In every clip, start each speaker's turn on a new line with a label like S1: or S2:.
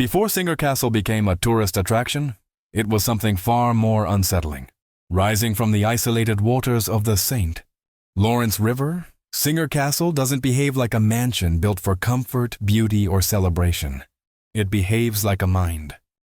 S1: Before Singer Castle became a tourist attraction, it was something far more unsettling. Rising from the isolated waters of the St. Lawrence River, Singer Castle doesn't behave like a mansion built for comfort, beauty, or celebration. It behaves like a mind.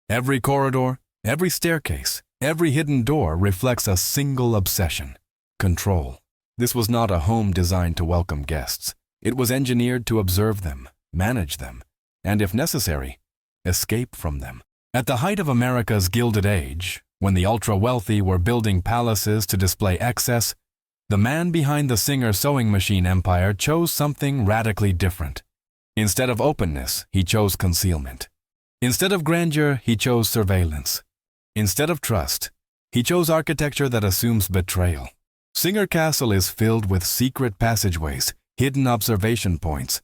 S1: Every corridor, every staircase, every hidden door reflects a single obsession: control. This was not a home designed to welcome guests. It was engineered to observe them, manage them, and if necessary, escape from them. At the height of America's Gilded Age, when the ultra-wealthy were building palaces to display excess, the man behind the Singer sewing machine empire chose something radically different. Instead of openness, he chose concealment. Instead of grandeur, he chose surveillance. Instead of trust, he chose architecture that assumes betrayal. Singer Castle is filled with secret passageways, hidden observation points,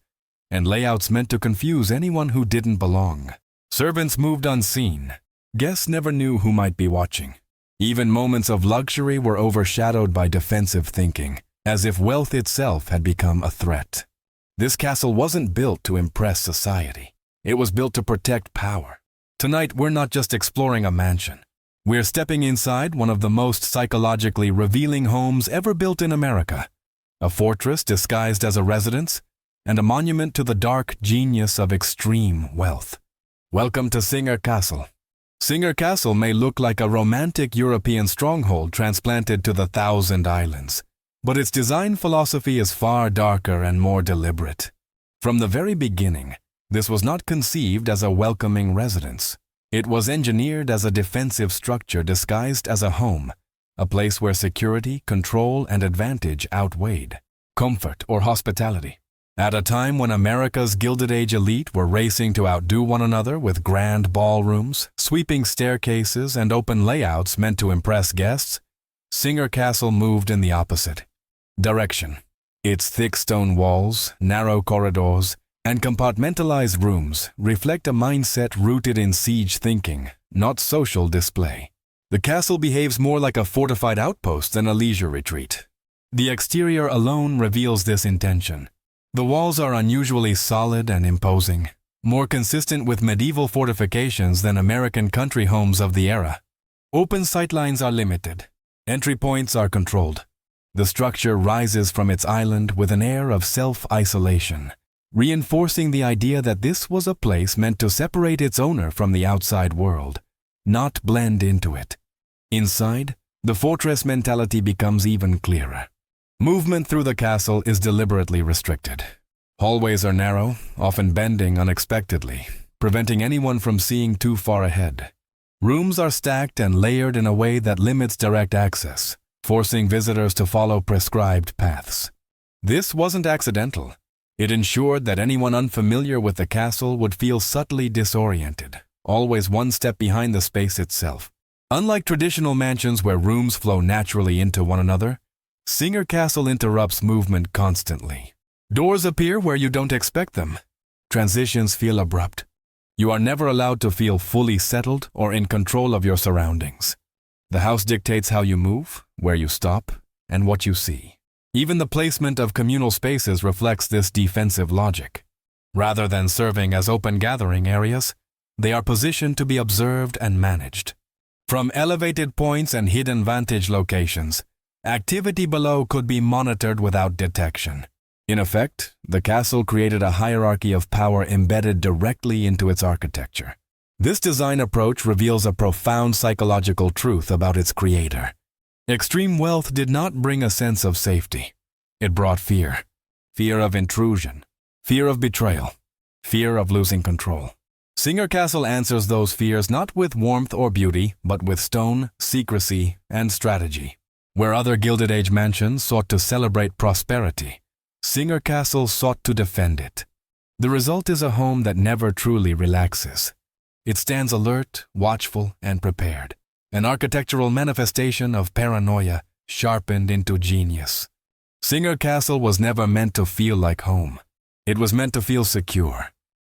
S1: and layouts meant to confuse anyone who didn't belong. Servants moved unseen. Guests never knew who might be watching. Even moments of luxury were overshadowed by defensive thinking, as if wealth itself had become a threat. This castle wasn't built to impress society. It was built to protect power. Tonight, we're not just exploring a mansion. We're stepping inside one of the most psychologically revealing homes ever built in America. A fortress disguised as a residence, and a monument to the dark genius of extreme wealth. Welcome to Singer Castle. Singer Castle may look like a romantic European stronghold transplanted to the Thousand Islands, but its design philosophy is far darker and more deliberate. From the very beginning, this was not conceived as a welcoming residence. It was engineered as a defensive structure disguised as a home, a place where security, control, and advantage outweighed comfort or hospitality. At a time when America's Gilded Age elite were racing to outdo one another with grand ballrooms, sweeping staircases, and open layouts meant to impress guests, Singer Castle moved in the opposite direction. Its thick stone walls, narrow corridors, and compartmentalized rooms reflect a mindset rooted in siege thinking, not social display. The castle behaves more like a fortified outpost than a leisure retreat. The exterior alone reveals this intention. The walls are unusually solid and imposing, more consistent with medieval fortifications than American country homes of the era. Open sightlines are limited. Entry points are controlled. The structure rises from its island with an air of self-isolation, reinforcing the idea that this was a place meant to separate its owner from the outside world, not blend into it. Inside, the fortress mentality becomes even clearer. Movement through the castle is deliberately restricted. Hallways are narrow, often bending unexpectedly, preventing anyone from seeing too far ahead. Rooms are stacked and layered in a way that limits direct access, forcing visitors to follow prescribed paths. This wasn't accidental. It ensured that anyone unfamiliar with the castle would feel subtly disoriented, always one step behind the space itself. Unlike traditional mansions where rooms flow naturally into one another, Singer Castle interrupts movement constantly. Doors appear where you don't expect them. Transitions feel abrupt. You are never allowed to feel fully settled or in control of your surroundings. The house dictates how you move, where you stop, and what you see. Even the placement of communal spaces reflects this defensive logic. Rather than serving as open gathering areas, they are positioned to be observed and managed. From elevated points and hidden vantage locations, activity below could be monitored without detection. In effect, the castle created a hierarchy of power embedded directly into its architecture. This design approach reveals a profound psychological truth about its creator. Extreme wealth did not bring a sense of safety. It brought fear. Fear of intrusion. Fear of betrayal. Fear of losing control. Singer Castle answers those fears not with warmth or beauty, but with stone, secrecy, and strategy. Where other Gilded Age mansions sought to celebrate prosperity, Singer Castle sought to defend it. The result is a home that never truly relaxes. It stands alert, watchful, and prepared, an architectural manifestation of paranoia sharpened into genius. Singer Castle was never meant to feel like home. It was meant to feel secure.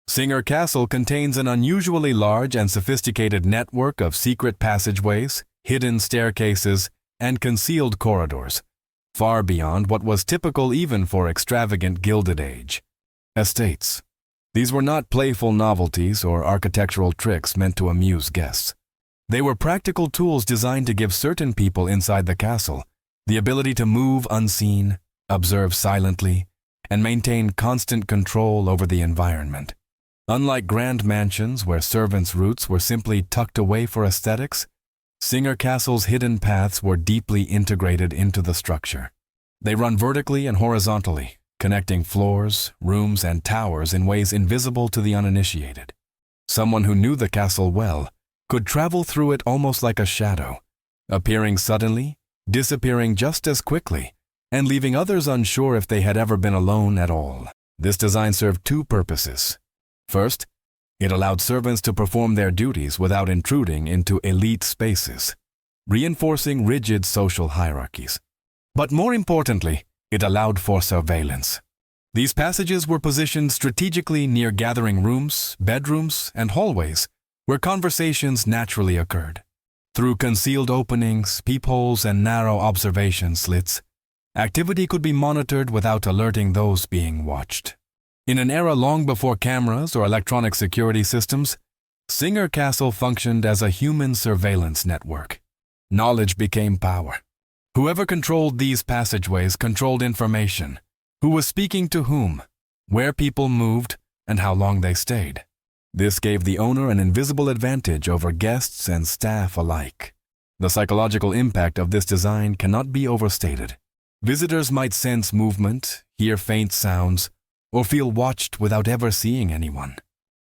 S1: Singer Castle contains an unusually large and sophisticated network of secret passageways, hidden staircases, and concealed corridors, far beyond what was typical even for extravagant Gilded Age estates. These were not playful novelties or architectural tricks meant to amuse guests. They were practical tools designed to give certain people inside the castle the ability to move unseen, observe silently, and maintain constant control over the environment. Unlike grand mansions where servants' roots were simply tucked away for aesthetics, Singer Castle's hidden paths were deeply integrated into the structure. They run vertically and horizontally, connecting floors, rooms, and towers in ways invisible to the uninitiated. Someone who knew the castle well could travel through it almost like a shadow, appearing suddenly, disappearing just as quickly, and leaving others unsure if they had ever been alone at all. This design served two purposes. First, it allowed servants to perform their duties without intruding into elite spaces, reinforcing rigid social hierarchies. But more importantly, it allowed for surveillance. These passages were positioned strategically near gathering rooms, bedrooms, and hallways where conversations naturally occurred. Through concealed openings, peepholes, and narrow observation slits, activity could be monitored without alerting those being watched. In an era long before cameras or electronic security systems, Singer Castle functioned as a human surveillance network. Knowledge became power. Whoever controlled these passageways controlled information, who was speaking to whom, where people moved, and how long they stayed. This gave the owner an invisible advantage over guests and staff alike. The psychological impact of this design cannot be overstated. Visitors might sense movement, hear faint sounds, or feel watched without ever seeing anyone.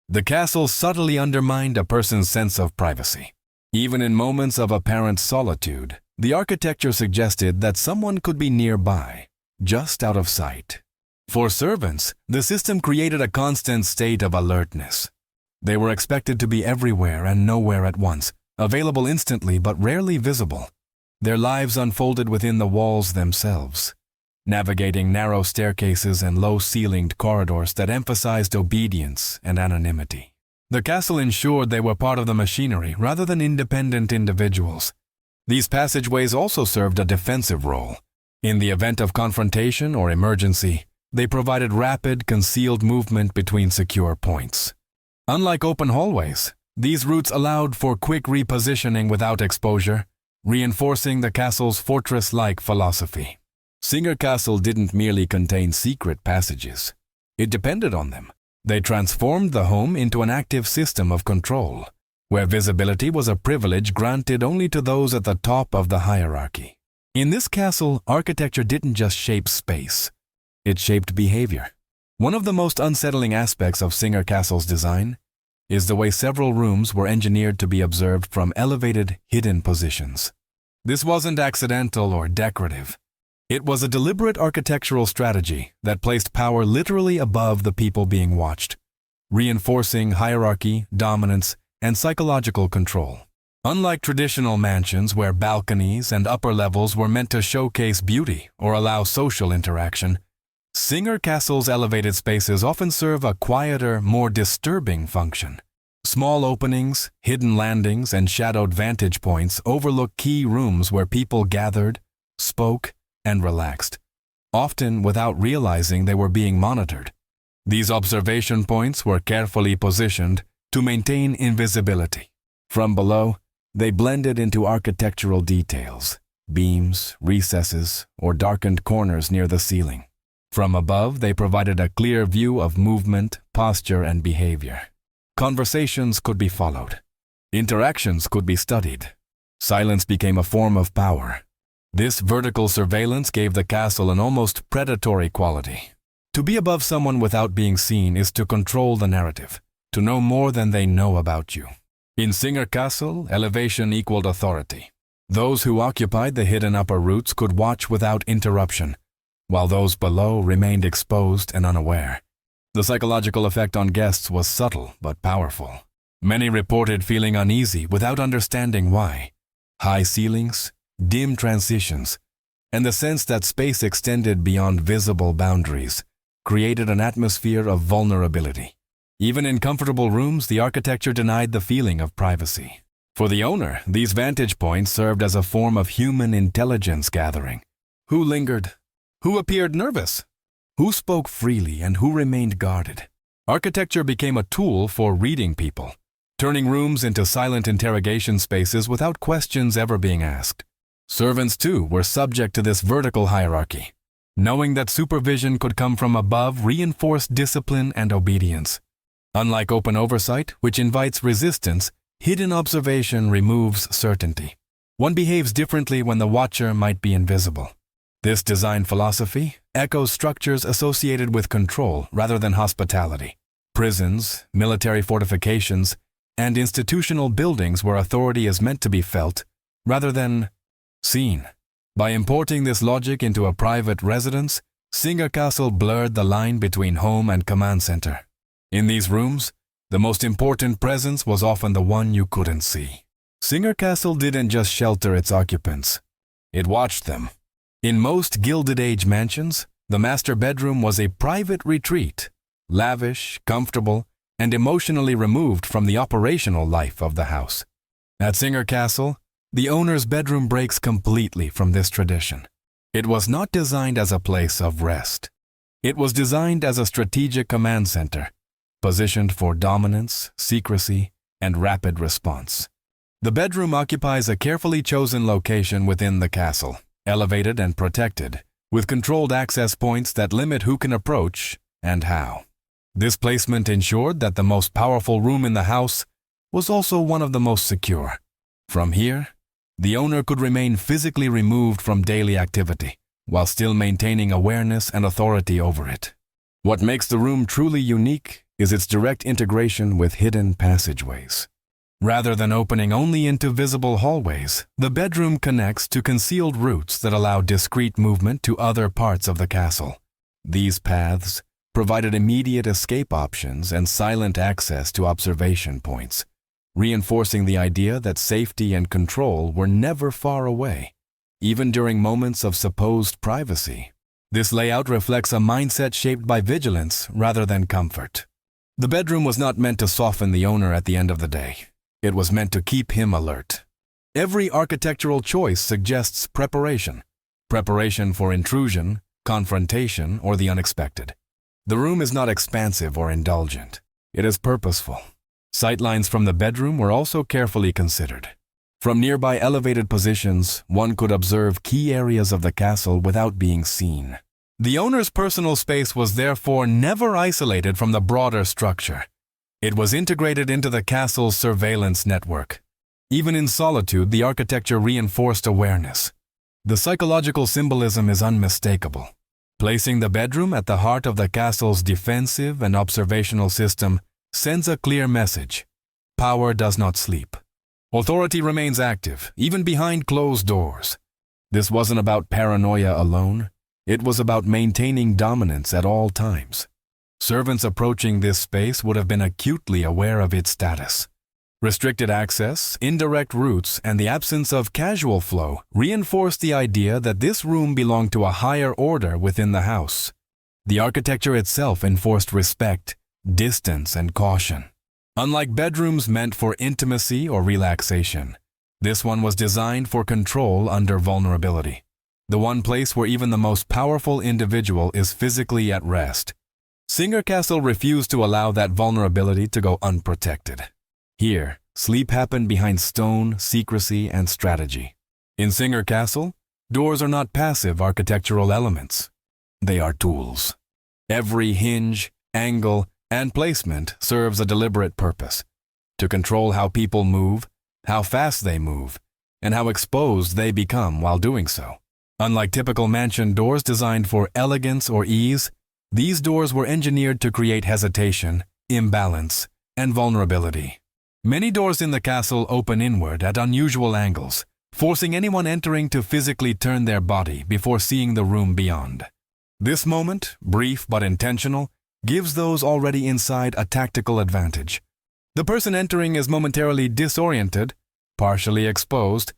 S1: The castle subtly undermined a person's sense of privacy. Even in moments of apparent solitude, the architecture suggested that someone could be nearby, just out of sight. For servants, the system created a constant state of alertness. They were expected to be everywhere and nowhere at once, available instantly but rarely visible. Their lives unfolded within the walls themselves, navigating narrow staircases and low-ceilinged corridors that emphasized obedience and anonymity. The castle ensured they were part of the machinery rather than independent individuals. These passageways also served a defensive role. In the event of confrontation or emergency, they provided rapid, concealed movement between secure points. Unlike open hallways, these routes allowed for quick repositioning without exposure, reinforcing the castle's fortress-like philosophy. Singer Castle didn't merely contain secret passages. It depended on them. They transformed the home into an active system of control, where visibility was a privilege granted only to those at the top of the hierarchy. In this castle, architecture didn't just shape space. It shaped behavior. One of the most unsettling aspects of Singer Castle's design is the way several rooms were engineered to be observed from elevated, hidden positions. This wasn't accidental or decorative. It was a deliberate architectural strategy that placed power literally above the people being watched, reinforcing hierarchy, dominance, and psychological control. Unlike traditional mansions where balconies and upper levels were meant to showcase beauty or allow social interaction, Singer Castle's elevated spaces often serve a quieter, more disturbing function. Small openings, hidden landings, and shadowed vantage points overlook key rooms where people gathered, spoke, and relaxed, often without realizing they were being monitored. These observation points were carefully positioned to maintain invisibility. From below, they blended into architectural details, beams, recesses, or darkened corners near the ceiling. From above, they provided a clear view of movement, posture, and behavior. Conversations could be followed. Interactions could be studied. Silence became a form of power. This vertical surveillance gave the castle an almost predatory quality. To be above someone without being seen is to control the narrative, to know more than they know about you. In Singer Castle, elevation equaled authority. Those who occupied the hidden upper roots could watch without interruption, while those below remained exposed and unaware. The psychological effect on guests was subtle but powerful. Many reported feeling uneasy without understanding why. High ceilings, dim transitions, and the sense that space extended beyond visible boundaries created an atmosphere of vulnerability. Even in comfortable rooms, the architecture denied the feeling of privacy. For the owner, these vantage points served as a form of human intelligence gathering. Who lingered? Who appeared nervous? Who spoke freely and who remained guarded? Architecture became a tool for reading people, turning rooms into silent interrogation spaces without questions ever being asked. Servants, too, were subject to this vertical hierarchy. Knowing that supervision could come from above reinforced discipline and obedience. Unlike open oversight, which invites resistance, hidden observation removes certainty. One behaves differently when the watcher might be invisible. This design philosophy echoes structures associated with control rather than hospitality. Prisons, military fortifications, and institutional buildings where authority is meant to be felt rather than seen. By importing this logic into a private residence, Singer Castle blurred the line between home and command center. In these rooms, the most important presence was often the one you couldn't see. Singer Castle didn't just shelter its occupants. It watched them. In most Gilded Age mansions, the master bedroom was a private retreat, lavish, comfortable, and emotionally removed from the operational life of the house. At Singer Castle, the owner's bedroom breaks completely from this tradition. It was not designed as a place of rest. It was designed as a strategic command center, positioned for dominance, secrecy, and rapid response. The bedroom occupies a carefully chosen location within the castle, elevated and protected, with controlled access points that limit who can approach and how. This placement ensured that the most powerful room in the house was also one of the most secure. From here, the owner could remain physically removed from daily activity, while still maintaining awareness and authority over it. What makes the room truly unique is its direct integration with hidden passageways. Rather than opening only into visible hallways, the bedroom connects to concealed routes that allow discreet movement to other parts of the castle. These paths provided immediate escape options and silent access to observation points, reinforcing the idea that safety and control were never far away, even during moments of supposed privacy. This layout reflects a mindset shaped by vigilance rather than comfort. The bedroom was not meant to soften the owner at the end of the day. It was meant to keep him alert. Every architectural choice suggests preparation. Preparation for intrusion, confrontation, or the unexpected. The room is not expansive or indulgent. It is purposeful. Sightlines from the bedroom were also carefully considered. From nearby elevated positions, one could observe key areas of the castle without being seen. The owner's personal space was therefore never isolated from the broader structure. It was integrated into the castle's surveillance network. Even in solitude, the architecture reinforced awareness. The psychological symbolism is unmistakable. Placing the bedroom at the heart of the castle's defensive and observational system sends a clear message. Power does not sleep. Authority remains active, even behind closed doors. This wasn't about paranoia alone. It was about maintaining dominance at all times. Servants approaching this space would have been acutely aware of its status. Restricted access, indirect routes, and the absence of casual flow reinforced the idea that this room belonged to a higher order within the house. The architecture itself enforced respect, distance, and caution. Unlike bedrooms meant for intimacy or relaxation, this one was designed for control under vulnerability. The one place where even the most powerful individual is physically at rest. Singer Castle refused to allow that vulnerability to go unprotected. Here, sleep happened behind stone, secrecy, and strategy. In Singer Castle, doors are not passive architectural elements. They are tools. Every hinge, angle, and placement serves a deliberate purpose: to control how people move, how fast they move, and how exposed they become while doing so. Unlike typical mansion doors designed for elegance or ease, these doors were engineered to create hesitation, imbalance, and vulnerability. Many doors in the castle open inward at unusual angles, forcing anyone entering to physically turn their body before seeing the room beyond. This moment, brief but intentional, gives those already inside a tactical advantage. The person entering is momentarily disoriented, partially exposed,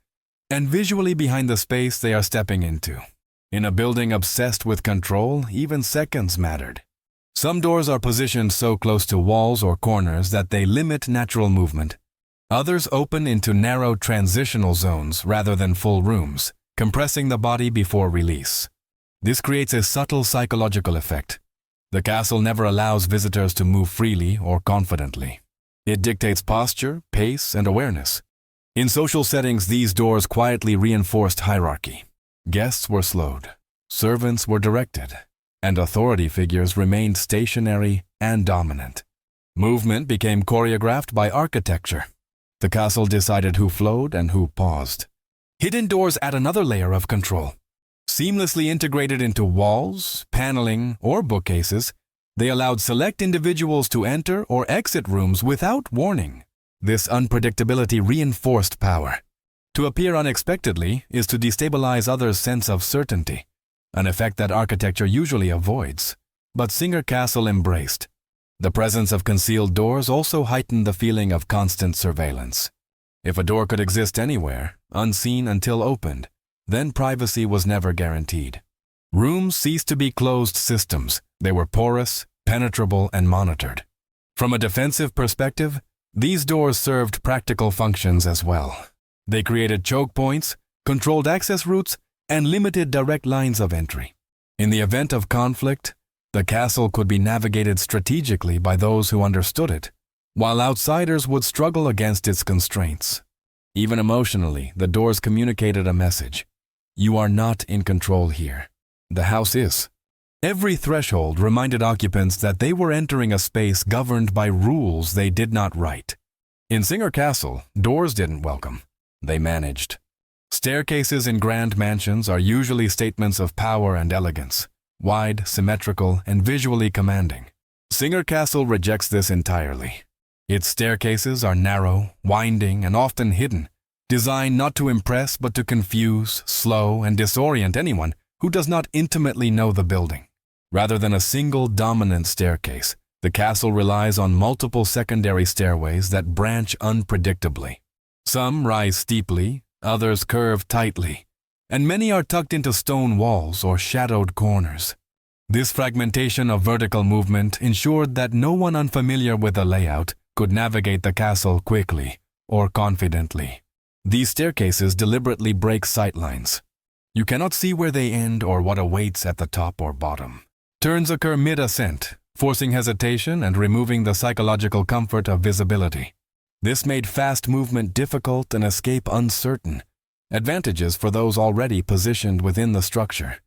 S1: and visually behind the space they are stepping into. In a building obsessed with control, even seconds mattered. Some doors are positioned so close to walls or corners that they limit natural movement. Others open into narrow transitional zones rather than full rooms, compressing the body before release. This creates a subtle psychological effect. The castle never allows visitors to move freely or confidently. It dictates posture, pace, and awareness. In social settings, these doors quietly reinforced hierarchy. Guests were slowed, servants were directed, and authority figures remained stationary and dominant. Movement became choreographed by architecture. The castle decided who flowed and who paused. Hidden doors add another layer of control. Seamlessly integrated into walls, paneling, or bookcases, they allowed select individuals to enter or exit rooms without warning. This unpredictability reinforced power. To appear unexpectedly is to destabilize others' sense of certainty, an effect that architecture usually avoids, but Singer Castle embraced. The presence of concealed doors also heightened the feeling of constant surveillance. If a door could exist anywhere, unseen until opened, then privacy was never guaranteed. Rooms ceased to be closed systems. They were porous, penetrable, and monitored. From a defensive perspective, these doors served practical functions as well. They created choke points, controlled access routes, and limited direct lines of entry. In the event of conflict, the castle could be navigated strategically by those who understood it, while outsiders would struggle against its constraints. Even emotionally, the doors communicated a message. You are not in control here. The house is. Every threshold reminded occupants that they were entering a space governed by rules they did not write. In Singer Castle, doors didn't welcome. They managed. Staircases in grand mansions are usually statements of power and elegance, wide, symmetrical, and visually commanding. Singer Castle rejects this entirely. Its staircases are narrow, winding, and often hidden, designed not to impress but to confuse, slow, and disorient anyone who does not intimately know the building. Rather than a single dominant staircase, the castle relies on multiple secondary stairways that branch unpredictably. Some rise steeply, others curve tightly, and many are tucked into stone walls or shadowed corners. This fragmentation of vertical movement ensured that no one unfamiliar with the layout could navigate the castle quickly or confidently. These staircases deliberately break sightlines. You cannot see where they end or what awaits at the top or bottom. Turns occur mid-ascent, forcing hesitation and removing the psychological comfort of visibility. This made fast movement difficult and escape uncertain, advantages for those already positioned within the structure.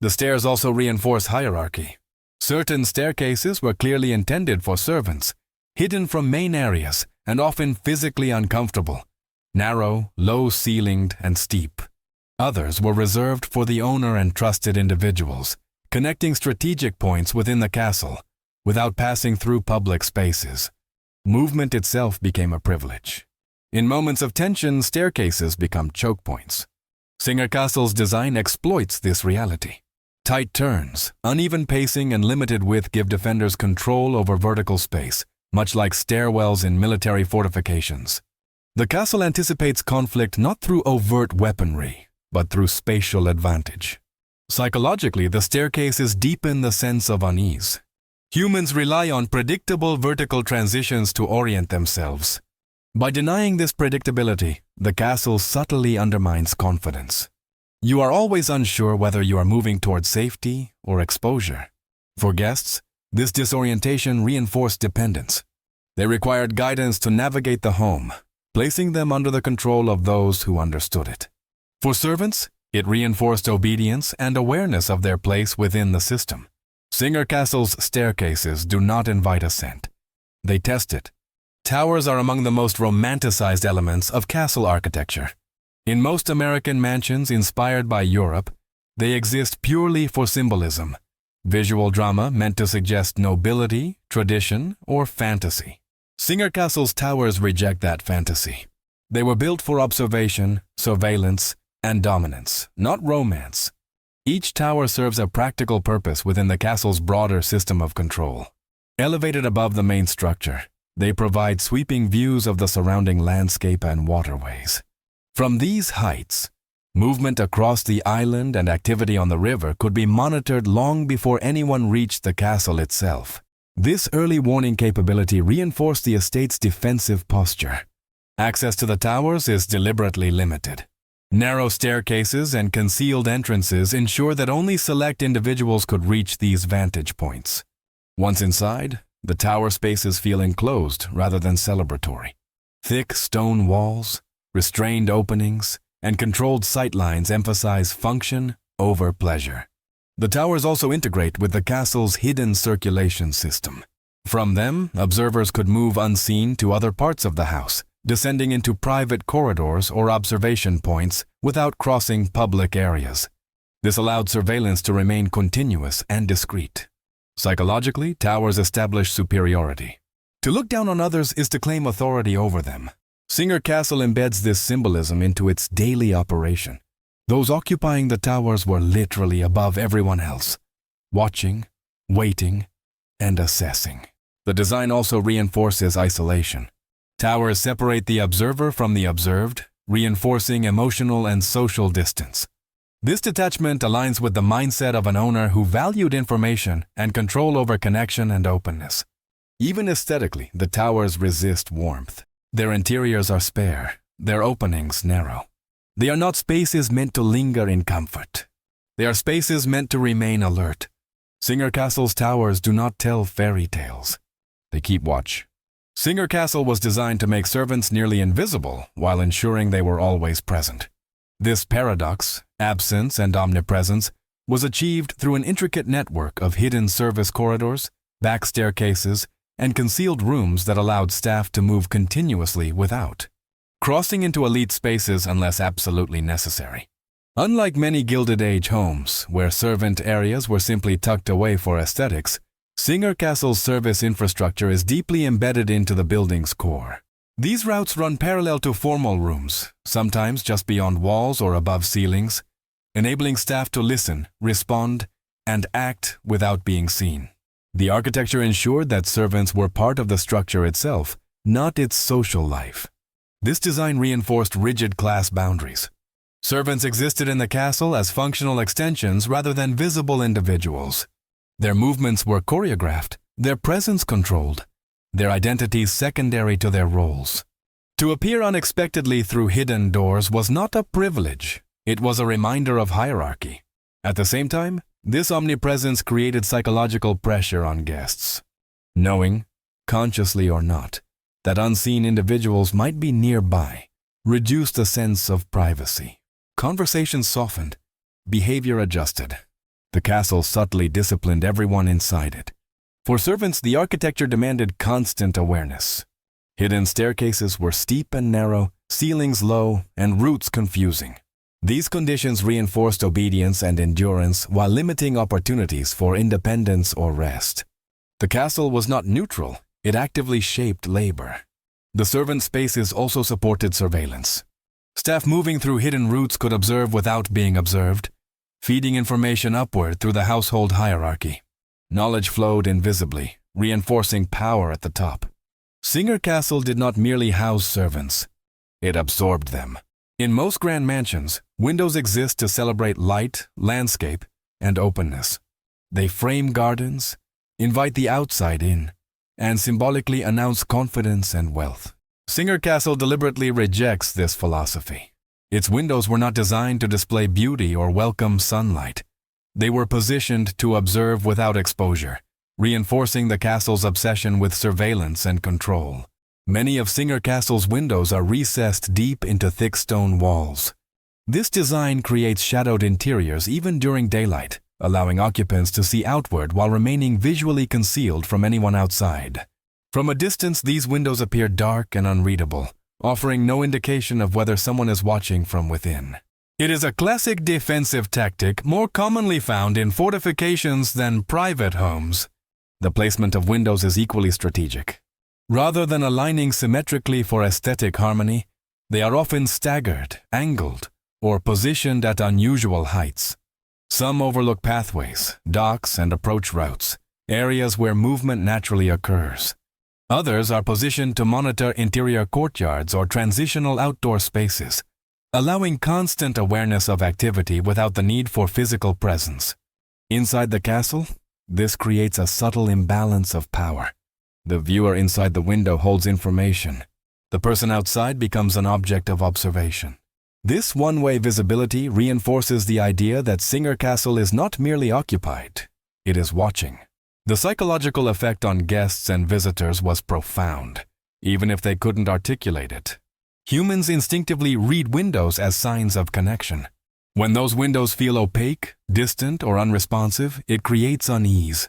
S1: The stairs also reinforce hierarchy. Certain staircases were clearly intended for servants, hidden from main areas and often physically uncomfortable, narrow, low-ceilinged, and steep. Others were reserved for the owner and trusted individuals, connecting strategic points within the castle without passing through public spaces. Movement itself became a privilege. In moments of tension, staircases become choke points. Singer Castle's design exploits this reality. Tight turns, uneven pacing, and limited width give defenders control over vertical space, much like stairwells in military fortifications. The castle anticipates conflict not through overt weaponry, but through spatial advantage. Psychologically, the staircases deepen the sense of unease. Humans rely on predictable vertical transitions to orient themselves. By denying this predictability, the castle subtly undermines confidence. You are always unsure whether you are moving toward safety or exposure. For guests, this disorientation reinforced dependence. They required guidance to navigate the home, placing them under the control of those who understood it. For servants, it reinforced obedience and awareness of their place within the system. Singer Castle's staircases do not invite ascent. They test it. Towers are among the most romanticized elements of castle architecture. In most American mansions inspired by Europe, they exist purely for symbolism, visual drama meant to suggest nobility, tradition, or fantasy. Singer Castle's towers reject that fantasy. They were built for observation, surveillance, and dominance, not romance. Each tower serves a practical purpose within the castle's broader system of control. Elevated above the main structure, they provide sweeping views of the surrounding landscape and waterways. From these heights, movement across the island and activity on the river could be monitored long before anyone reached the castle itself. This early warning capability reinforced the estate's defensive posture. Access to the towers is deliberately limited. Narrow staircases and concealed entrances ensure that only select individuals could reach these vantage points. Once inside, the tower spaces feel enclosed rather than celebratory. Thick stone walls, restrained openings, and controlled sightlines emphasize function over pleasure. The towers also integrate with the castle's hidden circulation system. From them, observers could move unseen to other parts of the house, descending into private corridors or observation points without crossing public areas. This allowed surveillance to remain continuous and discreet. Psychologically, towers establish superiority. To look down on others is to claim authority over them. Singer Castle embeds this symbolism into its daily operation. Those occupying the towers were literally above everyone else, watching, waiting, and assessing. The design also reinforces isolation. Towers separate the observer from the observed, reinforcing emotional and social distance. This detachment aligns with the mindset of an owner who valued information and control over connection and openness. Even aesthetically, the towers resist warmth. Their interiors are spare, their openings narrow. They are not spaces meant to linger in comfort. They are spaces meant to remain alert. Singer Castle's towers do not tell fairy tales. They keep watch. Singer Castle was designed to make servants nearly invisible while ensuring they were always present. This paradox, absence and omnipresence, was achieved through an intricate network of hidden service corridors, back staircases, and concealed rooms that allowed staff to move continuously without crossing into elite spaces unless absolutely necessary. Unlike many Gilded Age homes, where servant areas were simply tucked away for aesthetics, Singer Castle's service infrastructure is deeply embedded into the building's core. These routes run parallel to formal rooms, sometimes just beyond walls or above ceilings, enabling staff to listen, respond, and act without being seen. The architecture ensured that servants were part of the structure itself, not its social life. This design reinforced rigid class boundaries. Servants existed in the castle as functional extensions rather than visible individuals. Their movements were choreographed, their presence controlled, their identities secondary to their roles. To appear unexpectedly through hidden doors was not a privilege, it was a reminder of hierarchy. At the same time, this omnipresence created psychological pressure on guests. Knowing, consciously or not, that unseen individuals might be nearby reduced a sense of privacy. Conversations softened, behavior adjusted. The castle subtly disciplined everyone inside it. For servants, the architecture demanded constant awareness. Hidden staircases were steep and narrow, ceilings low, and routes confusing. These conditions reinforced obedience and endurance while limiting opportunities for independence or rest. The castle was not neutral, it actively shaped labor. The servant spaces also supported surveillance. Staff moving through hidden routes could observe without being observed, feeding information upward through the household hierarchy. Knowledge flowed invisibly, reinforcing power at the top. Singer Castle did not merely house servants, it absorbed them. In most grand mansions, windows exist to celebrate light, landscape, and openness. They frame gardens, invite the outside in, and symbolically announce confidence and wealth. Singer Castle deliberately rejects this philosophy. Its windows were not designed to display beauty or welcome sunlight. They were positioned to observe without exposure, reinforcing the castle's obsession with surveillance and control. Many of Singer Castle's windows are recessed deep into thick stone walls. This design creates shadowed interiors even during daylight, allowing occupants to see outward while remaining visually concealed from anyone outside. From a distance, these windows appear dark and unreadable, offering no indication of whether someone is watching from within. It is a classic defensive tactic more commonly found in fortifications than private homes. The placement of windows is equally strategic. Rather than aligning symmetrically for aesthetic harmony, they are often staggered, angled, or positioned at unusual heights. Some overlook pathways, docks, and approach routes, areas where movement naturally occurs. Others are positioned to monitor interior courtyards or transitional outdoor spaces, allowing constant awareness of activity without the need for physical presence. Inside the castle, this creates a subtle imbalance of power. The viewer inside the window holds information. The person outside becomes an object of observation. This one-way visibility reinforces the idea that Singer Castle is not merely occupied, it is watching. The psychological effect on guests and visitors was profound, even if they couldn't articulate it. Humans instinctively read windows as signs of connection. When those windows feel opaque, distant, or unresponsive, it creates unease.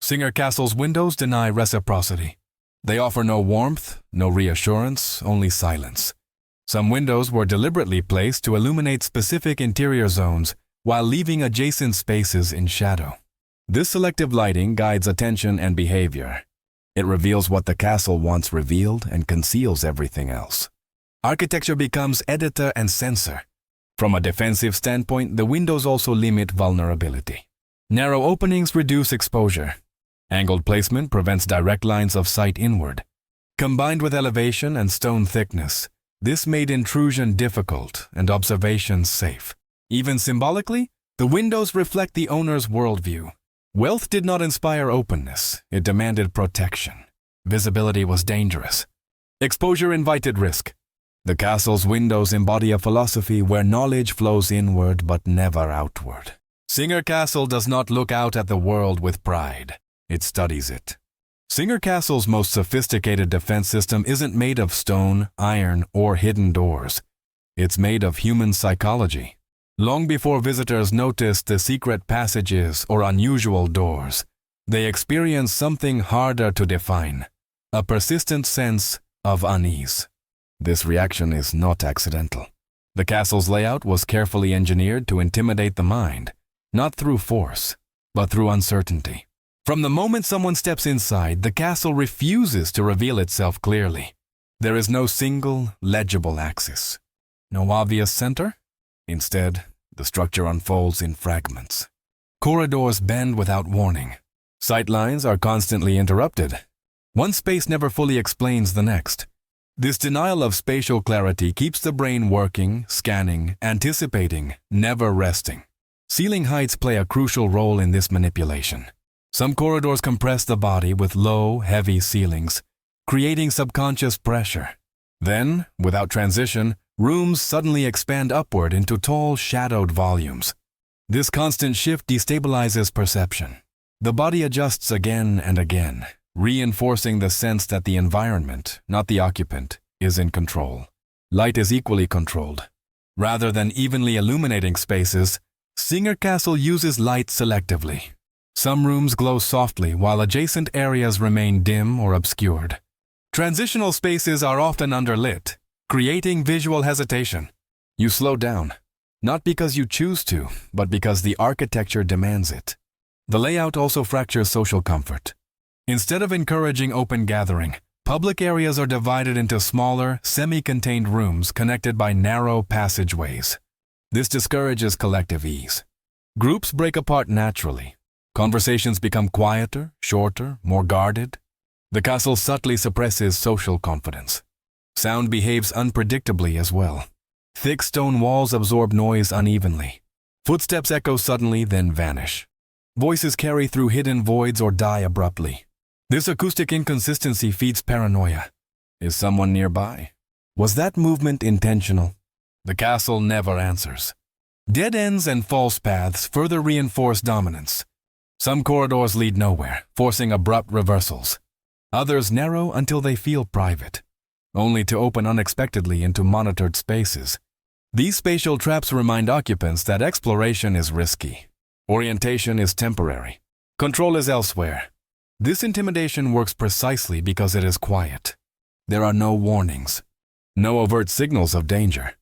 S1: Singer Castle's windows deny reciprocity. They offer no warmth, no reassurance, only silence. Some windows were deliberately placed to illuminate specific interior zones while leaving adjacent spaces in shadow. This selective lighting guides attention and behavior. It reveals what the castle once revealed and conceals everything else. Architecture becomes editor and censor. From a defensive standpoint, the windows also limit vulnerability. Narrow openings reduce exposure. Angled placement prevents direct lines of sight inward. Combined with elevation and stone thickness, this made intrusion difficult and observation safe. Even symbolically, the windows reflect the owner's worldview. Wealth did not inspire openness, it demanded protection. Visibility was dangerous. Exposure invited risk. The castle's windows embody a philosophy where knowledge flows inward but never outward. Singer Castle does not look out at the world with pride. It studies it. Singer Castle's most sophisticated defense system isn't made of stone, iron, or hidden doors. It's made of human psychology. Long before visitors notice the secret passages or unusual doors, they experience something harder to define, a persistent sense of unease. This reaction is not accidental. The castle's layout was carefully engineered to intimidate the mind, not through force, but through uncertainty. From the moment someone steps inside, the castle refuses to reveal itself clearly. There is no single, legible axis. No obvious center. Instead, the structure unfolds in fragments. Corridors bend without warning. Sight lines are constantly interrupted. One space never fully explains the next. This denial of spatial clarity keeps the brain working, scanning, anticipating, never resting. Ceiling heights play a crucial role in this manipulation. Some corridors compress the body with low, heavy ceilings, creating subconscious pressure. Then, without transition, rooms suddenly expand upward into tall, shadowed volumes. This constant shift destabilizes perception. The body adjusts again and again, reinforcing the sense that the environment, not the occupant, is in control. Light is equally controlled. Rather than evenly illuminating spaces, Singer Castle uses light selectively. Some rooms glow softly while adjacent areas remain dim or obscured. Transitional spaces are often underlit, creating visual hesitation. You slow down, not because you choose to, but because the architecture demands it. The layout also fractures social comfort. Instead of encouraging open gathering, public areas are divided into smaller, semi-contained rooms connected by narrow passageways. This discourages collective ease. Groups break apart naturally. Conversations become quieter, shorter, more guarded. The castle subtly suppresses social confidence. Sound behaves unpredictably as well. Thick stone walls absorb noise unevenly. Footsteps echo suddenly, then vanish. Voices carry through hidden voids or die abruptly. This acoustic inconsistency feeds paranoia. Is someone nearby? Was that movement intentional? The castle never answers. Dead ends and false paths further reinforce dominance. Some corridors lead nowhere, forcing abrupt reversals. Others narrow until they feel private, only to open unexpectedly into monitored spaces. These spatial traps remind occupants that exploration is risky. Orientation is temporary. Control is elsewhere. This intimidation works precisely because it is quiet. There are no warnings, no overt signals of danger.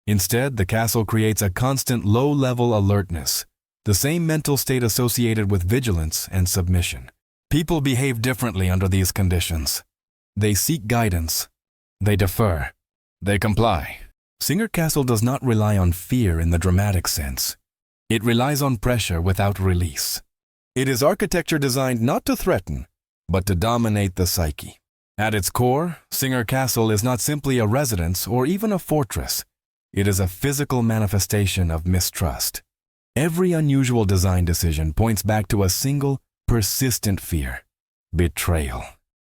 S1: Instead, the castle creates a constant low-level alertness, the same mental state associated with vigilance and submission. People behave differently under these conditions. They seek guidance. They defer. They comply. Singer Castle does not rely on fear in the dramatic sense. It relies on pressure without release. It is architecture designed not to threaten, but to dominate the psyche. At its core, Singer Castle is not simply a residence or even a fortress. It is a physical manifestation of mistrust. Every unusual design decision points back to a single, persistent fear: betrayal.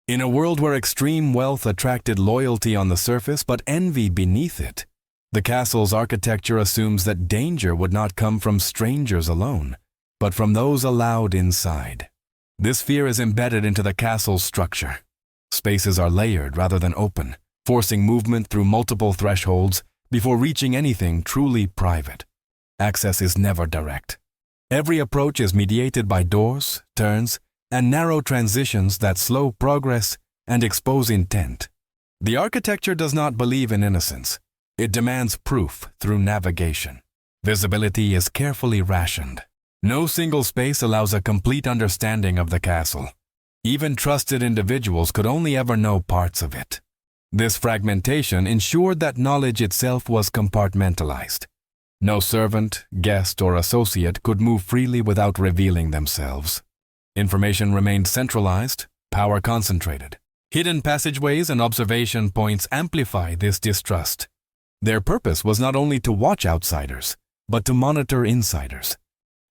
S1: In a world where extreme wealth attracted loyalty on the surface but envy beneath it, the castle's architecture assumes that danger would not come from strangers alone, but from those allowed inside. This fear is embedded into the castle's structure. Spaces are layered rather than open, forcing movement through multiple thresholds before reaching anything truly private. Access is never direct. Every approach is mediated by doors, turns, and narrow transitions that slow progress and expose intent. The architecture does not believe in innocence. It demands proof through navigation. Visibility is carefully rationed. No single space allows a complete understanding of the castle. Even trusted individuals could only ever know parts of it. This fragmentation ensured that knowledge itself was compartmentalized. No servant, guest, or associate could move freely without revealing themselves. Information remained centralized, power concentrated. Hidden passageways and observation points amplify this distrust. Their purpose was not only to watch outsiders, but to monitor insiders.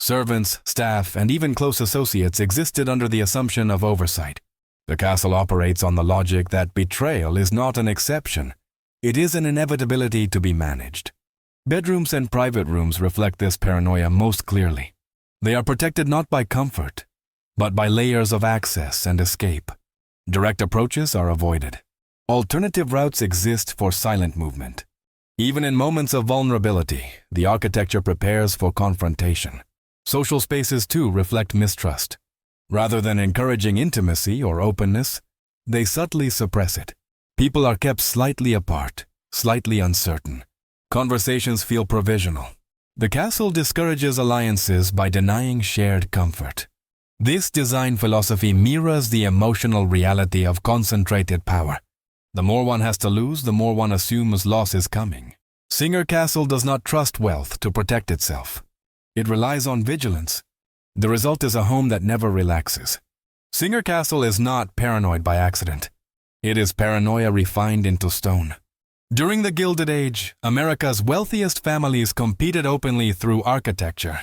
S1: Servants, staff, and even close associates existed under the assumption of oversight. The castle operates on the logic that betrayal is not an exception. It is an inevitability to be managed. Bedrooms and private rooms reflect this paranoia most clearly. They are protected not by comfort, but by layers of access and escape. Direct approaches are avoided. Alternative routes exist for silent movement. Even in moments of vulnerability, the architecture prepares for confrontation. Social spaces too reflect mistrust. Rather than encouraging intimacy or openness, they subtly suppress it. People are kept slightly apart, slightly uncertain. Conversations feel provisional. The castle discourages alliances by denying shared comfort. This design philosophy mirrors the emotional reality of concentrated power. The more one has to lose, the more one assumes loss is coming. Singer Castle does not trust wealth to protect itself. It relies on vigilance. The result is a home that never relaxes. Singer Castle is not paranoid by accident. It is paranoia refined into stone. During the Gilded Age, America's wealthiest families competed openly through architecture.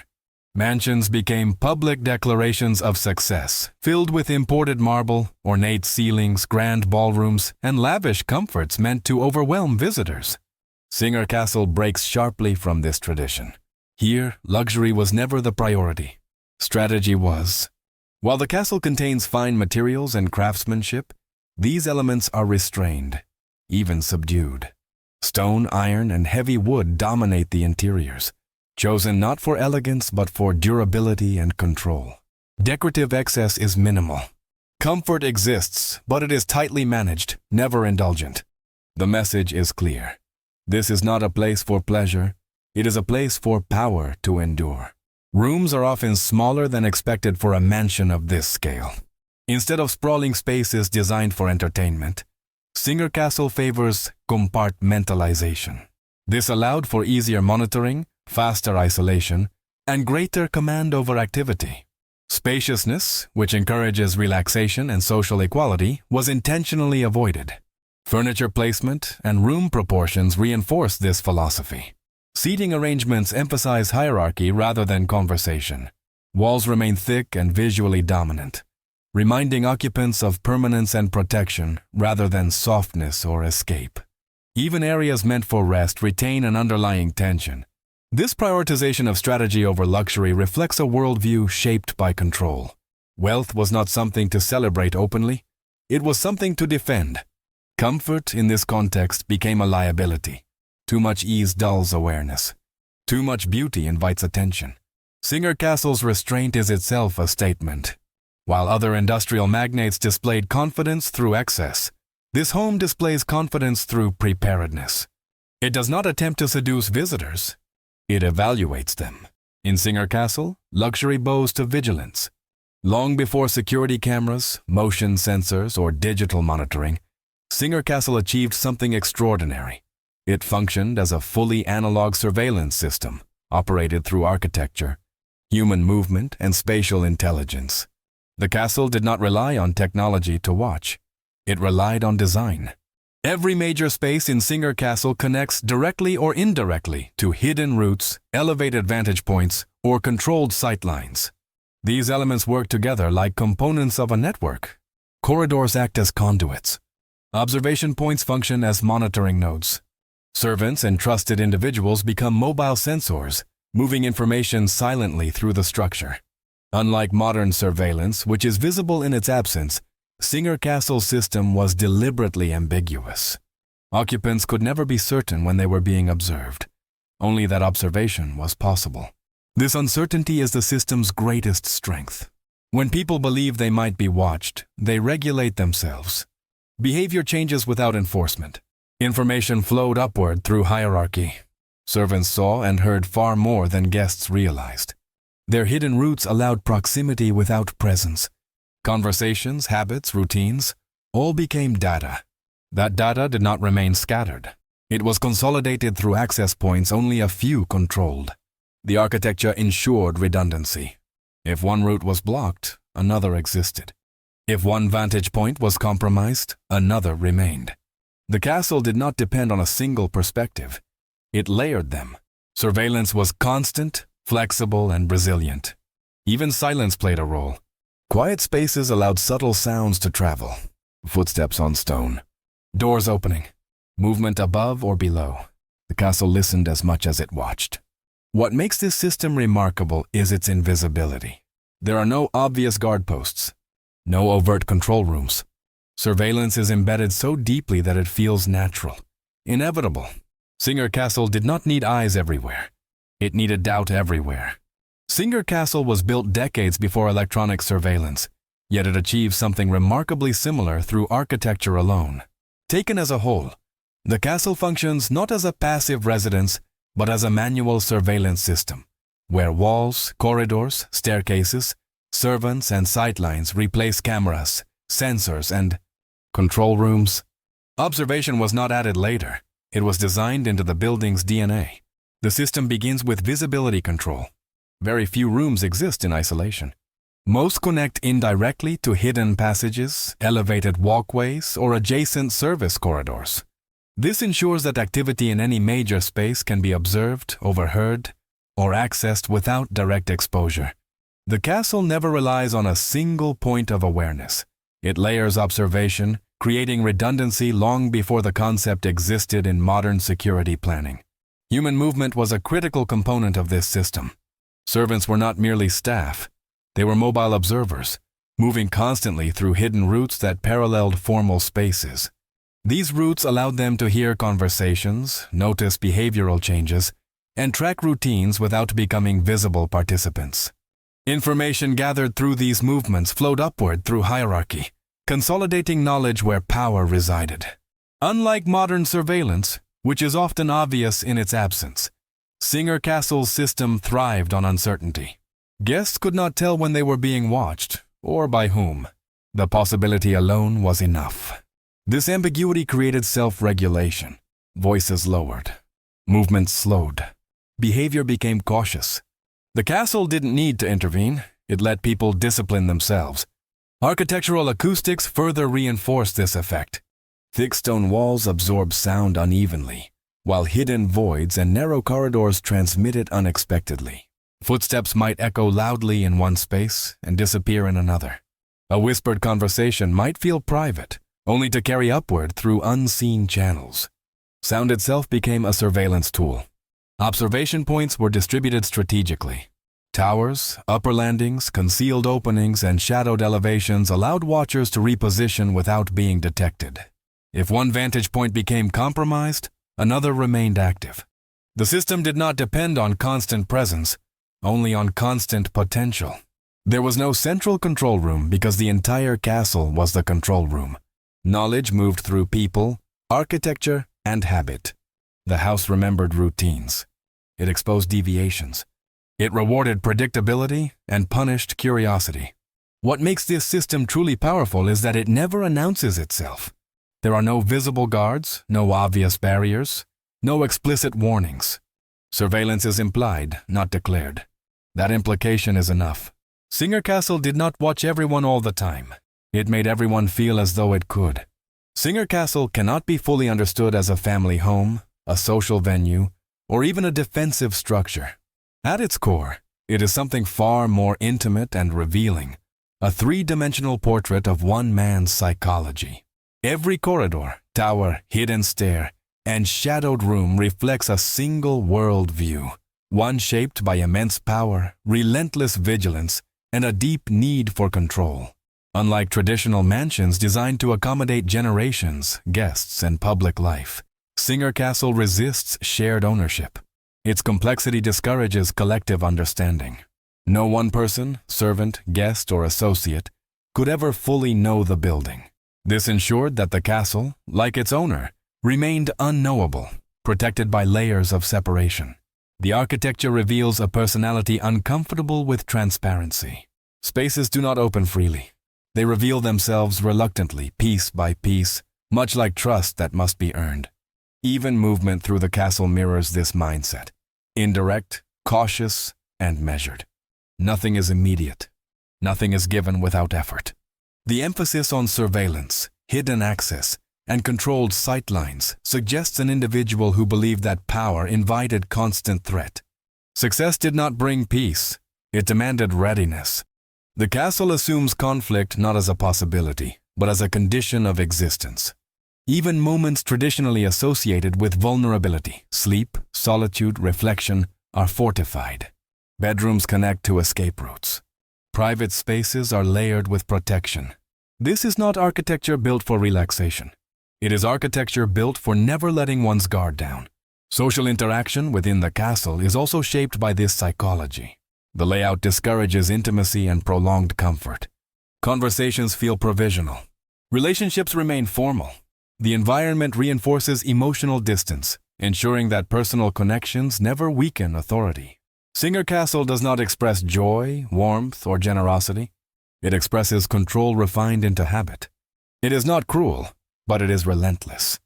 S1: Mansions became public declarations of success, filled with imported marble, ornate ceilings, grand ballrooms, and lavish comforts meant to overwhelm visitors. Singer Castle breaks sharply from this tradition. Here, luxury was never the priority. Strategy was. While the castle contains fine materials and craftsmanship, these elements are restrained, even subdued. Stone, iron, and heavy wood dominate the interiors, chosen not for elegance but for durability and control. Decorative excess is minimal. Comfort exists, but it is tightly managed, never indulgent. The message is clear. This is not a place for pleasure. It is a place for power to endure. Rooms are often smaller than expected for a mansion of this scale. Instead of sprawling spaces designed for entertainment, Singer Castle favors compartmentalization. This allowed for easier monitoring, faster isolation, and greater command over activity. Spaciousness, which encourages relaxation and social equality, was intentionally avoided. Furniture placement and room proportions reinforce this philosophy. Seating arrangements emphasize hierarchy rather than conversation. Walls remain thick and visually dominant, reminding occupants of permanence and protection rather than softness or escape. Even areas meant for rest retain an underlying tension. This prioritization of strategy over luxury reflects a worldview shaped by control. Wealth was not something to celebrate openly. It was something to defend. Comfort in this context became a liability. Too much ease dulls awareness. Too much beauty invites attention. Singer Castle's restraint is itself a statement. While other industrial magnates displayed confidence through excess, this home displays confidence through preparedness. It does not attempt to seduce visitors. It evaluates them. In Singer Castle, luxury bows to vigilance. Long before security cameras, motion sensors, or digital monitoring, Singer Castle achieved something extraordinary. It functioned as a fully analog surveillance system, operated through architecture, human movement, and spatial intelligence. The castle did not rely on technology to watch. It relied on design. Every major space in Singer Castle connects directly or indirectly to hidden routes, elevated vantage points, or controlled sightlines. These elements work together like components of a network. Corridors act as conduits. Observation points function as monitoring nodes. Servants and trusted individuals become mobile sensors, moving information silently through the structure. Unlike modern surveillance, which is visible in its absence, Singer Castle's system was deliberately ambiguous. Occupants could never be certain when they were being observed. Only that observation was possible. This uncertainty is the system's greatest strength. When people believe they might be watched, they regulate themselves. Behavior changes without enforcement. Information flowed upward through hierarchy. Servants saw and heard far more than guests realized. Their hidden roots allowed proximity without presence. Conversations, habits, routines, all became data. That data did not remain scattered. It was consolidated through access points only a few controlled. The architecture ensured redundancy. If one route was blocked, another existed. If one vantage point was compromised, another remained. The castle did not depend on a single perspective. It layered them. Surveillance was constant, flexible, and resilient. Even silence played a role. Quiet spaces allowed subtle sounds to travel. Footsteps on stone. Doors opening. Movement above or below. The castle listened as much as it watched. What makes this system remarkable is its invisibility. There are no obvious guard posts. No overt control rooms. Surveillance is embedded so deeply that it feels natural, inevitable. Singer Castle did not need eyes everywhere. It needed doubt everywhere. Singer Castle was built decades before electronic surveillance, yet it achieved something remarkably similar through architecture alone. Taken as a whole, the castle functions not as a passive residence, but as a manual surveillance system, where walls, corridors, staircases, servants, and sightlines replace cameras, sensors, and control rooms. Observation was not added later. It was designed into the building's DNA. The system begins with visibility control. Very few rooms exist in isolation. Most connect indirectly to hidden passages, elevated walkways, or adjacent service corridors. This ensures that activity in any major space can be observed, overheard, or accessed without direct exposure. The castle never relies on a single point of awareness. It layers observation, creating redundancy long before the concept existed in modern security planning. Human movement was a critical component of this system. Servants were not merely staff. They were mobile observers, moving constantly through hidden routes that paralleled formal spaces. These routes allowed them to hear conversations, notice behavioral changes, and track routines without becoming visible participants. Information gathered through these movements flowed upward through hierarchy, consolidating knowledge where power resided. Unlike modern surveillance, which is often obvious in its absence, Singer Castle's system thrived on uncertainty. Guests could not tell when they were being watched, or by whom. The possibility alone was enough. This ambiguity created self-regulation. Voices lowered. Movements slowed. Behavior became cautious. The castle didn't need to intervene. It let people discipline themselves. Architectural acoustics further reinforced this effect. Thick stone walls absorbed sound unevenly, while hidden voids and narrow corridors transmitted unexpectedly. Footsteps might echo loudly in one space and disappear in another. A whispered conversation might feel private, only to carry upward through unseen channels. Sound itself became a surveillance tool. Observation points were distributed strategically. Towers, upper landings, concealed openings, and shadowed elevations allowed watchers to reposition without being detected. If one vantage point became compromised, another remained active. The system did not depend on constant presence, only on constant potential. There was no central control room because the entire castle was the control room. Knowledge moved through people, architecture, and habit. The house remembered routines. It exposed deviations. It rewarded predictability and punished curiosity. What makes this system truly powerful is that it never announces itself. There are no visible guards, no obvious barriers, no explicit warnings. Surveillance is implied, not declared. That implication is enough. Singer Castle did not watch everyone all the time. It made everyone feel as though it could. Singer Castle cannot be fully understood as a family home, a social venue, or even a defensive structure. At its core, it is something far more intimate and revealing, a three-dimensional portrait of one man's psychology. Every corridor, tower, hidden stair, and shadowed room reflects a single world view, one shaped by immense power, relentless vigilance, and a deep need for control. Unlike traditional mansions designed to accommodate generations, guests, and public life, Singer Castle resists shared ownership. Its complexity discourages collective understanding. No one person, servant, guest, or associate could ever fully know the building. This ensured that the castle, like its owner, remained unknowable, protected by layers of separation. The architecture reveals a personality uncomfortable with transparency. Spaces do not open freely. They reveal themselves reluctantly, piece by piece, much like trust that must be earned. Even movement through the castle mirrors this mindset. Indirect, cautious, and measured. Nothing is immediate. Nothing is given without effort. The emphasis on surveillance, hidden access, and controlled sightlines suggests an individual who believed that power invited constant threat. Success did not bring peace. It demanded readiness. The castle assumes conflict not as a possibility, but as a condition of existence. Even moments traditionally associated with vulnerability, sleep, solitude, reflection, are fortified. Bedrooms connect to escape routes. Private spaces are layered with protection. This is not architecture built for relaxation. It is architecture built for never letting one's guard down. Social interaction within the castle is also shaped by this psychology. The layout discourages intimacy and prolonged comfort. Conversations feel provisional. Relationships remain formal. The environment reinforces emotional distance, ensuring that personal connections never weaken authority. Singer Castle does not express joy, warmth, or generosity. It expresses control refined into habit. It is not cruel, but it is relentless.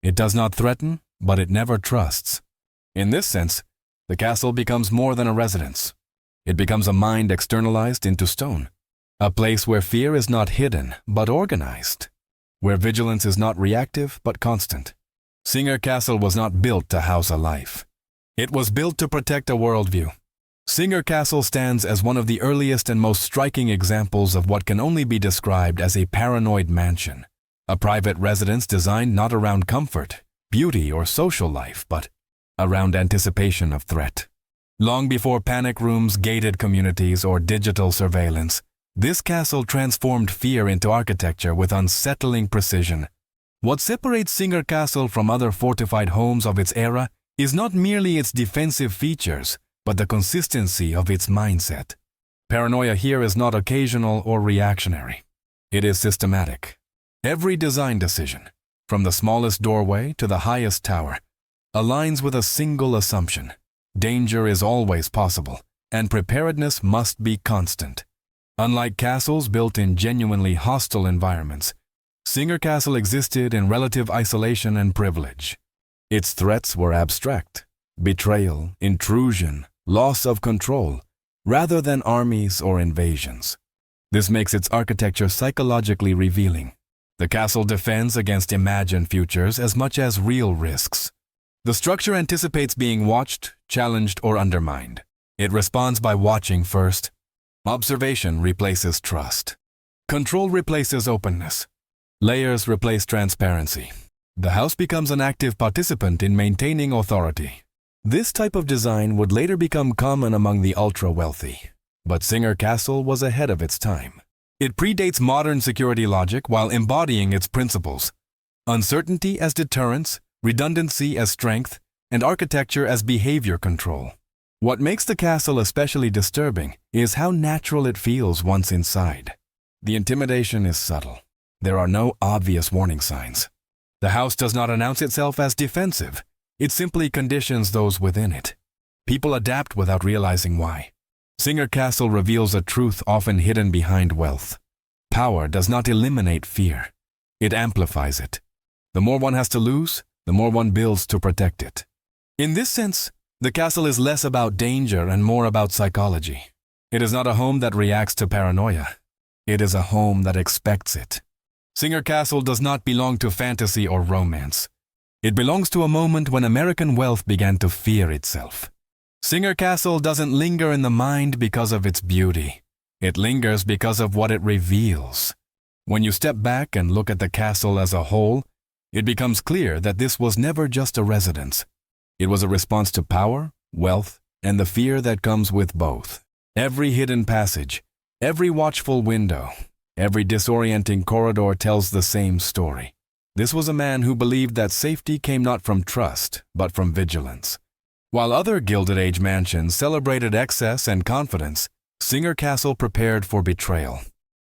S1: It does not threaten, but it never trusts. In this sense, the castle becomes more than a residence. It becomes a mind externalized into stone, a place where fear is not hidden, but organized, where vigilance is not reactive, but constant. Singer Castle was not built to house a life. It was built to protect a worldview. Singer Castle stands as one of the earliest and most striking examples of what can only be described as a paranoid mansion, a private residence designed not around comfort, beauty, or social life, but around anticipation of threat. Long before panic rooms, gated communities, or digital surveillance, this castle transformed fear into architecture with unsettling precision. What separates Singer Castle from other fortified homes of its era is not merely its defensive features, but the consistency of its mindset. Paranoia here is not occasional or reactionary. It is systematic. Every design decision, from the smallest doorway to the highest tower, aligns with a single assumption. Danger is always possible, and preparedness must be constant. Unlike castles built in genuinely hostile environments, Singer Castle existed in relative isolation and privilege. Its threats were abstract: betrayal, intrusion, loss of control, rather than armies or invasions. This makes its architecture psychologically revealing. The castle defends against imagined futures as much as real risks. The structure anticipates being watched, challenged, or undermined. It responds by watching first. Observation replaces trust. Control replaces openness. Layers replace transparency. The house becomes an active participant in maintaining authority. This type of design would later become common among the ultra-wealthy. But Singer Castle was ahead of its time. It predates modern security logic while embodying its principles. Uncertainty as deterrence, redundancy as strength, and architecture as behavior control. What makes the castle especially disturbing is how natural it feels once inside. The intimidation is subtle. There are no obvious warning signs. The house does not announce itself as defensive. It simply conditions those within it. People adapt without realizing why. Singer Castle reveals a truth often hidden behind wealth. Power does not eliminate fear. It amplifies it. The more one has to lose, the more one builds to protect it. In this sense, the castle is less about danger and more about psychology. It is not a home that reacts to paranoia. It is a home that expects it. Singer Castle does not belong to fantasy or romance. It belongs to a moment when American wealth began to fear itself. Singer Castle doesn't linger in the mind because of its beauty. It lingers because of what it reveals. When you step back and look at the castle as a whole, it becomes clear that this was never just a residence. It was a response to power, wealth, and the fear that comes with both. Every hidden passage, Every watchful window, every disorienting corridor tells the same story. This was a man who believed that safety came not from trust, but from vigilance. While other Gilded Age mansions celebrated excess and confidence, Singer Castle prepared for betrayal.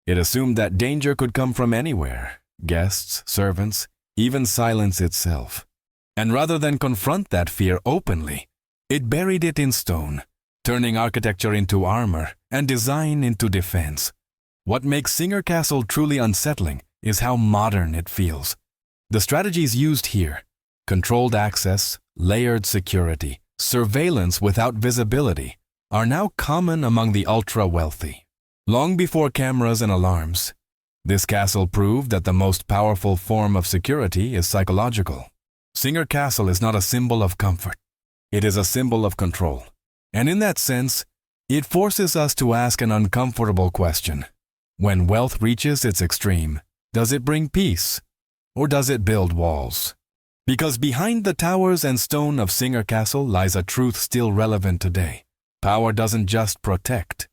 S1: It assumed that danger could come from anywhere, guests, servants, even silence itself. And rather than confront that fear openly, it buried it in stone, turning architecture into armor and design into defense. What makes Singer Castle truly unsettling is how modern it feels. The strategies used here, controlled access, layered security, surveillance without visibility, are now common among the ultra-wealthy. Long before cameras and alarms, this castle proved that the most powerful form of security is psychological. Singer Castle is not a symbol of comfort. It is a symbol of control. And in that sense, it forces us to ask an uncomfortable question. When wealth reaches its extreme, does it bring peace? Or does it build walls? Because behind the towers and stone of Singer Castle lies a truth still relevant today. Power doesn't just protect,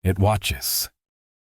S1: it watches.